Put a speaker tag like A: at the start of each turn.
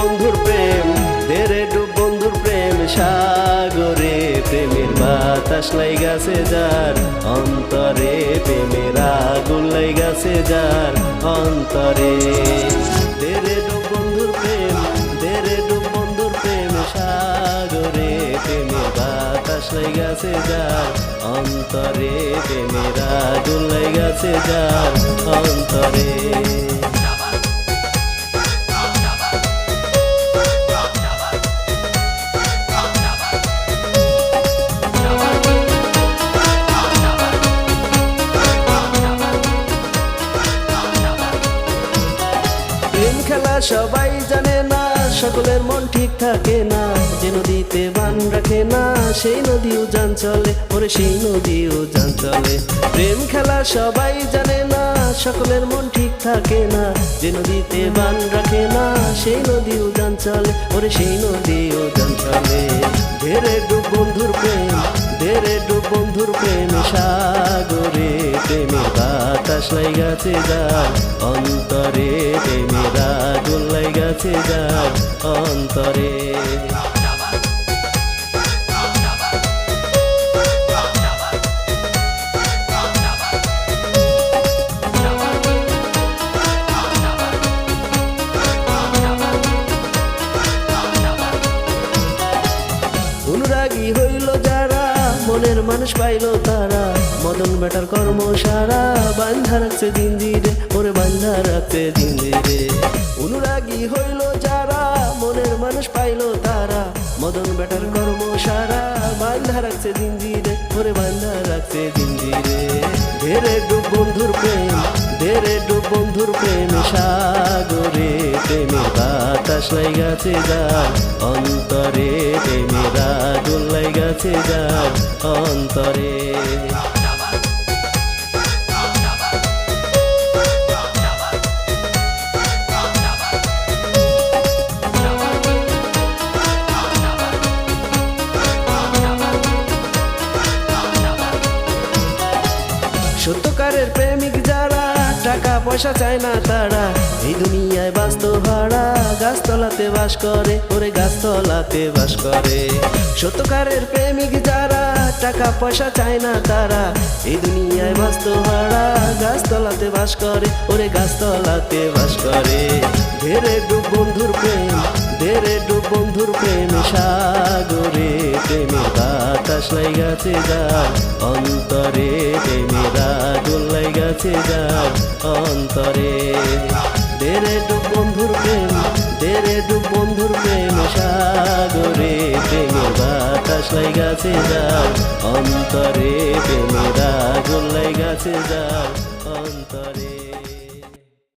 A: বন্ধুর প্রেম, দেরে ডুব বন্ধুর প্রেম সাগরে। প্রেমের বাতাস লাইগাছে যার অন্তরে, প্রেমের আগুন লাইগাছে যার অন্তরে। দেরে ডুব বন্ধুর প্রেম, দেরে ডুব বন্ধুর প্রেম সাগরে। প্রেমের বাতাস লাইগাছে যার অন্তরে, প্রেমের আগুন লাইগাছে যার অন্তরে। প্রেম খেলা সবাই জানে না, সকলের মন ঠিক থাকে না। যে নদীতে বান রাখে না, সেই নদী উজান চলে, ওরে সেই নদী উজান চলে। প্রেম খেলা সবাই জানে না, সকলের মন ঠিক থাকে না। যে নদীতে বান রাখে না, সেই নদী উজান চলে, ওরে সেই নদী উজান চলে। ধেরে ডুব বন্ধুর প্রেম, ধেরে ডুব বন্ধুর প্রেম সাগরে। প্রেমের বাতাস লাইগাছে যার অন্তরে, প্রেমের আগুন লাইগাছে যার অন্তরে। অনুরাগী হইল যারা, মনের মানুষ পাইল তারা। মদন বেটার কর্ম সারা, বান্ধা রাখছে জিঞ্জিরে, ওরে বান্ধা রাখছে জিঞ্জিরে। অনুরাগী হইল যারা, মনের মানুষ পাইল তারা। মদন বেটার কর্ম সারা, বান্ধা রাখছে জিঞ্জিরে, ওরে বান্ধা রাখছে জিঞ্জিরে। ধেরে ডুব বন্ধুর প্রেম, ধেরে ডুব বন্ধুর প্রেম সাগরে। প্রেমের বাতাস লাইগাছে যার অন্তরে, প্রেমের আগুন লাইগাছে যার অন্তরে। সত্যকারের প্রেমিক যারা, টাকা পয়সা চায় না তারা। এই দুনিয়ায় বাস্ত হারা, গাছতলাতে বাস করে, ওরে গাছতলাতে বাস করে। সত্যকারের প্রেমিক যারা, টাকা পয়সা চায় না তারা। এই দুনিয়ায় বাস্ত হারা, গাছতলাতে বাস করে, ওরে গাছতলাতে বাস করে। ধেরে ডুব বন্ধুর প্রেম, ধেরে ডুব বন্ধুর প্রেম সাগরে। প্রেমের বাতাস লাইগাছে যার অন্তরে, প্রেমের আগুন লাইগাছে যার অন্তরে। ধেরে ডুব বন্ধুর প্রেম, ধেরে ডুব বন্ধুর প্রেম সাগরে। প্রেমের বাতাস লাইগাছে যার অন্তরে, প্রেমের আগুন লাইগাছে যার অন্তরে।